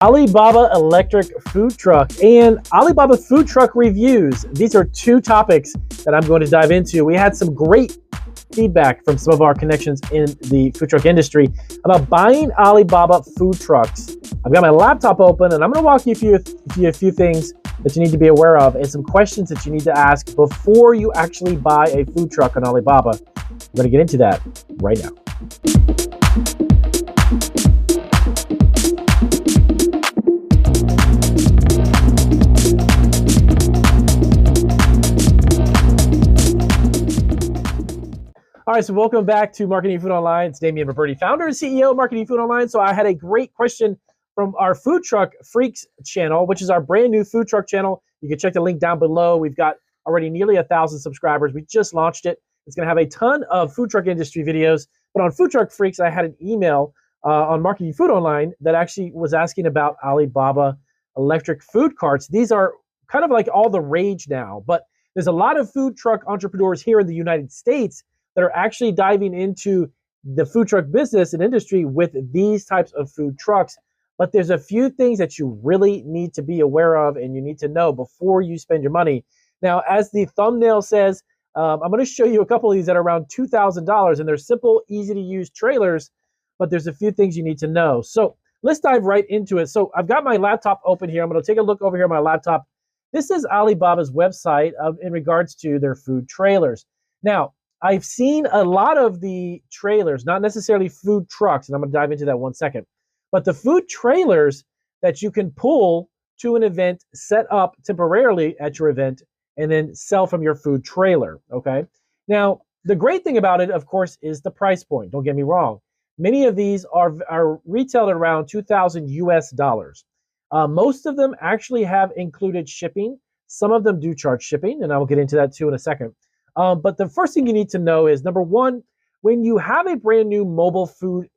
Alibaba Electric Food Truck and Alibaba Food Truck reviews. These are two topics that I'm going to dive into. We had some great feedback from some of our connections in the food truck industry about buying Alibaba food trucks. I've got my laptop open and I'm going to walk you through a few things that you need to be aware of and some questions that you need to ask before you actually buy a food truck on Alibaba. I'm going to get into that right now. All right, so welcome back to Marketing Food Online. It's Damian Roberti, founder and CEO of Marketing Food Online. So I had a great question from our Food Truck Freaks channel, which is our brand new food truck channel. You can check the link down below. We've got already nearly 1,000 subscribers. We just launched it. It's going to have a ton of food truck industry videos. But on Food Truck Freaks, I had an email on Marketing Food Online that actually was asking about Alibaba electric food carts. These are kind of like all the rage now, but there's a lot of food truck entrepreneurs here in the United States that are actually diving into the food truck business and industry with these types of food trucks. But there's a few things that you really need to be aware of and you need to know before you spend your money. Now, as the thumbnail says, I'm going to show you a couple of these that are around $2,000, and they're simple, easy to use trailers, but there's a few things you need to know. So let's dive right into it. So I've got my laptop open here. I'm going to take a look over here on my laptop. This is Alibaba's website in regards to their food trailers. Now, I've seen a lot of the trailers, not necessarily food trucks, and I'm going to dive into that one second, but the food trailers that you can pull to an event, set up temporarily at your event, and then sell from your food trailer, okay? Now, the great thing about it, of course, is the price point. Don't get me wrong. Many of these are retailed at around $2,000 US. Most of them actually have included shipping. Some of them do charge shipping, and I will get into that too in a second. But the first thing you need to know is, number one, when you have a brand new mobile food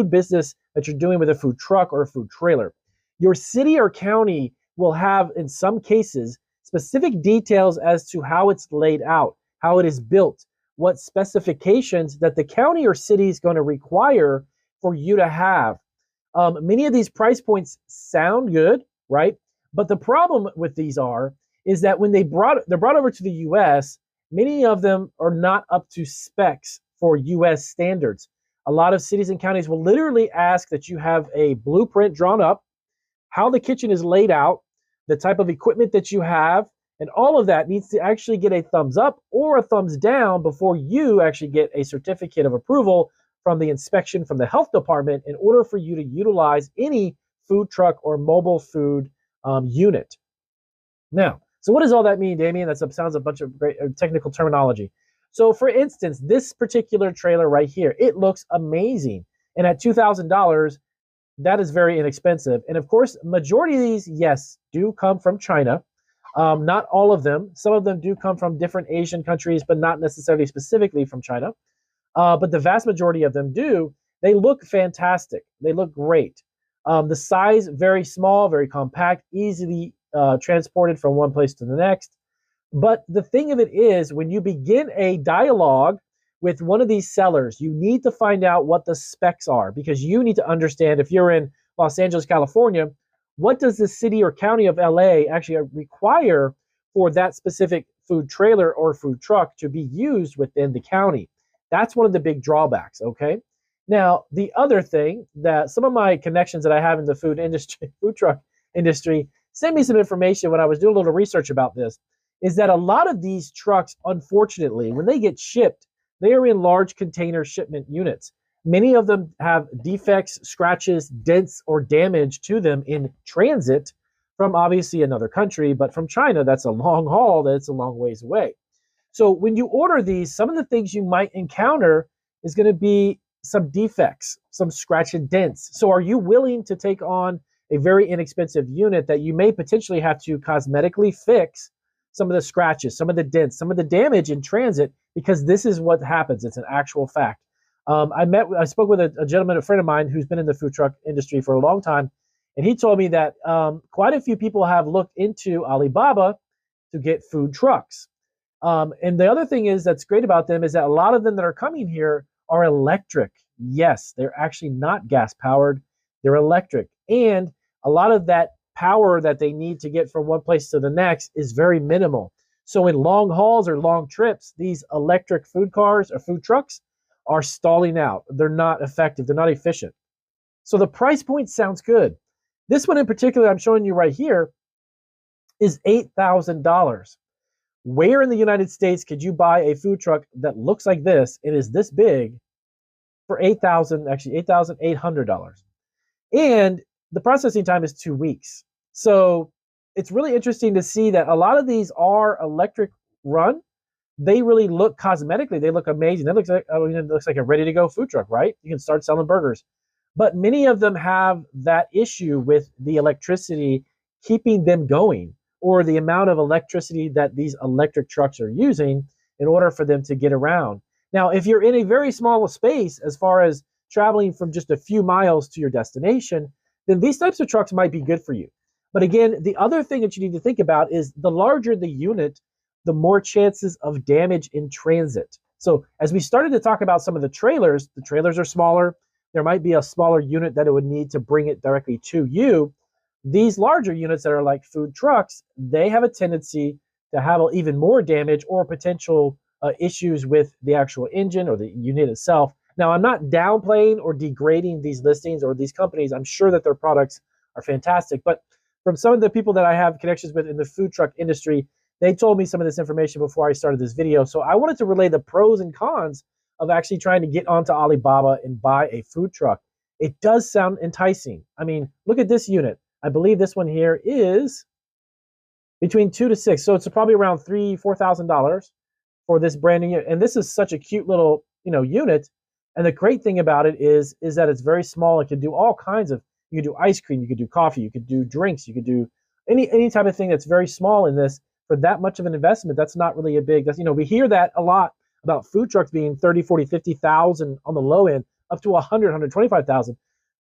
business that you're doing with a food truck or a food trailer, your city or county will have, in some cases, specific details as to how it's laid out, how it is built, what specifications that the county or city is going to require for you to have. Many of these price points sound good, right? But the problem with these is that when they're brought over to the U.S., many of them are not up to specs for U.S. standards. A lot of cities and counties will literally ask that you have a blueprint drawn up, how the kitchen is laid out, the type of equipment that you have, and all of that needs to actually get a thumbs up or a thumbs down before you actually get a certificate of approval from the inspection from the health department in order for you to utilize any food truck or mobile food unit. Now, so what does all that mean, Damien? That sounds a bunch of great technical terminology. So for instance, this particular trailer right here, it looks amazing. And at $2,000, that is very inexpensive. And of course, majority of these, yes, do come from China. Not all of them. Some of them do come from different Asian countries, but not necessarily specifically from China. But the vast majority of them do. They look fantastic. They look great. The size, very small, very compact, easily transported from one place to the next. But the thing of it is, when you begin a dialogue with one of these sellers, you need to find out what the specs are, because you need to understand, if you're in Los Angeles, California, what does the city or county of LA actually require for that specific food trailer or food truck to be used within the county? That's one of the big drawbacks, okay? Now, the other thing that some of my connections that I have in the food truck industry, sent me some information when I was doing a little research about this, is that a lot of these trucks, unfortunately, when they get shipped, they are in large container shipment units. Many of them have defects, scratches, dents, or damage to them in transit from obviously another country, but from China, that's a long haul, that's a long ways away. So when you order these, some of the things you might encounter is going to be some defects, some scratch and dents. So are you willing to take on a very inexpensive unit that you may potentially have to cosmetically fix some of the scratches, some of the dents, some of the damage in transit, because this is what happens. It's an actual fact. I spoke with a gentleman, a friend of mine, who's been in the food truck industry for a long time, and he told me that quite a few people have looked into Alibaba to get food trucks. And the other thing is that's great about them is that a lot of them that are coming here are electric. Yes, they're actually not gas powered. They're electric. And a lot of that power that they need to get from one place to the next is very minimal. So in long hauls or long trips, these electric food cars or food trucks are stalling out. They're not effective. They're not efficient. So the price point sounds good. This one in particular I'm showing you right here is $8,000. Where in the United States could you buy a food truck that looks like this and is this big for $8,800? And the processing time is 2 weeks. So it's really interesting to see that a lot of these are electric run. They really look cosmetically, they look amazing. That looks like, it looks like a ready to go food truck, right? You can start selling burgers. But many of them have that issue with the electricity keeping them going, or the amount of electricity that these electric trucks are using in order for them to get around. Now, if you're in a very small space, as far as traveling from just a few miles to your destination, then these types of trucks might be good for you. But again, the other thing that you need to think about is the larger the unit, the more chances of damage in transit. So as we started to talk about some of the trailers are smaller. There might be a smaller unit that it would need to bring it directly to you. These larger units that are like food trucks, they have a tendency to have even more damage or potential issues with the actual engine or the unit itself. Now, I'm not downplaying or degrading these listings or these companies. I'm sure that their products are fantastic. But from some of the people that I have connections with in the food truck industry, they told me some of this information before I started this video. So I wanted to relay the pros and cons of actually trying to get onto Alibaba and buy a food truck. It does sound enticing. I mean, look at this unit. I believe this one here is between 2 to 6. So it's probably around $3,000-$4,000 for this brand new unit. And this is such a cute little, unit. And the great thing about it is that it's very small. It can do all kinds of, you could do ice cream, you could do coffee, you could do drinks, you could do any type of thing that's very small in this. For that much of an investment, that's not really a big, we hear that a lot about food trucks being 30, 40, 50,000 on the low end, up to 100, 125,000.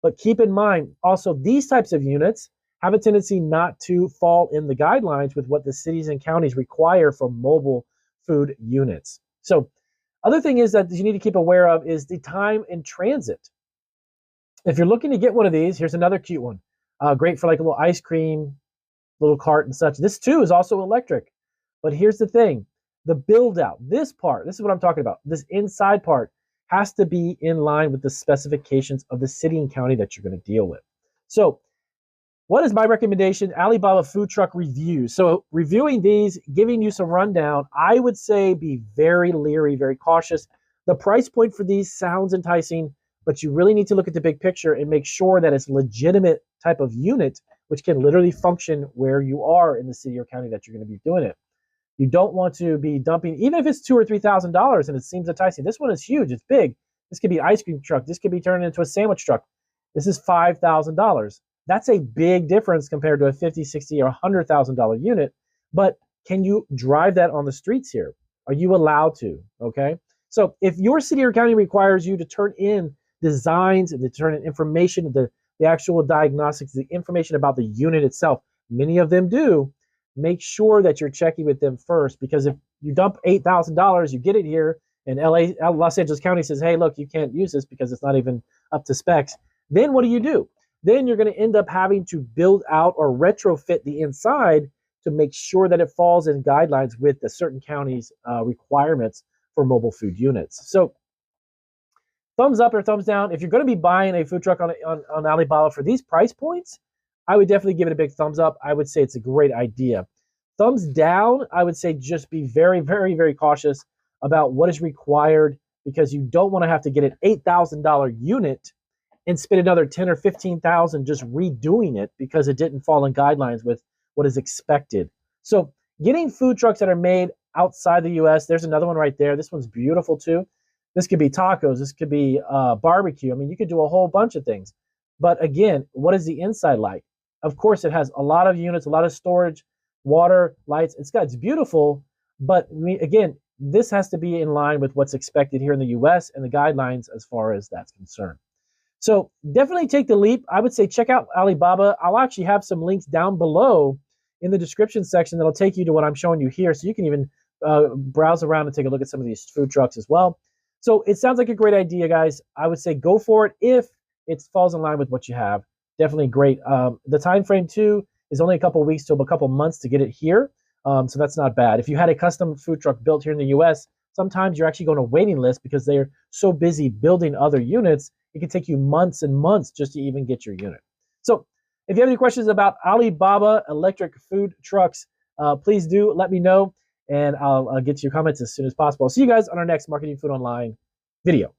But keep in mind, also, these types of units have a tendency not to fall in the guidelines with what the cities and counties require for mobile food units. So other thing is that you need to keep aware of is the time in transit. If you're looking to get one of these, here's another cute one. Great for like a little ice cream, little cart and such. This too is also electric. But here's the thing. The build out, this part, this is what I'm talking about. This inside part has to be in line with the specifications of the city and county that you're going to deal with. So what is my recommendation? Alibaba food truck reviews. So reviewing these, giving you some rundown, I would say be very leery, very cautious. The price point for these sounds enticing, but you really need to look at the big picture and make sure that it's legitimate type of unit, which can literally function where you are in the city or county that you're going to be doing it. You don't want to be dumping, even if it's $2,000 or $3,000 and it seems enticing. This one is huge. It's big. This could be an ice cream truck. This could be turned into a sandwich truck. This is $5,000. That's a big difference compared to a $50,000, $60,000, or $100,000 unit. But can you drive that on the streets here? Are you allowed to? Okay. So if your city or county requires you to turn in designs and to turn in information, the actual diagnostics, the information about the unit itself, many of them do. Make sure that you're checking with them first, because if you dump $8,000, you get it here, and Los Angeles County says, hey, look, you can't use this because it's not even up to specs. Then what do? Then you're going to end up having to build out or retrofit the inside to make sure that it falls in guidelines with the certain county's requirements for mobile food units. So thumbs up or thumbs down. If you're going to be buying a food truck on Alibaba for these price points, I would definitely give it a big thumbs up. I would say it's a great idea. Thumbs down, I would say just be very, very, very cautious about what is required, because you don't want to have to get an $8,000 unit and spend another $10,000 or $15,000 just redoing it because it didn't fall in guidelines with what is expected. So getting food trucks that are made outside the U.S., there's another one right there. This one's beautiful too. This could be tacos. This could be barbecue. I mean, you could do a whole bunch of things. But again, what is the inside like? Of course, it has a lot of units, a lot of storage, water, lights. It's beautiful, but again, this has to be in line with what's expected here in the U.S. and the guidelines as far as that's concerned. So definitely take the leap. I would say check out Alibaba. I'll actually have some links down below in the description section that'll take you to what I'm showing you here, so you can even browse around and take a look at some of these food trucks as well. So it sounds like a great idea, guys. I would say go for it if it falls in line with what you have. definitely great. The time frame too is only a couple weeks to a couple months to get it here, so that's not bad. If you had a custom food truck built here in the U.S., sometimes you're actually going to a waiting list because they're so busy building other units. It can take you months and months just to even get your unit. So if you have any questions about Alibaba Electric Food Trucks, please do let me know, and I'll get to your comments as soon as possible. I'll see you guys on our next Marketing Food Online video.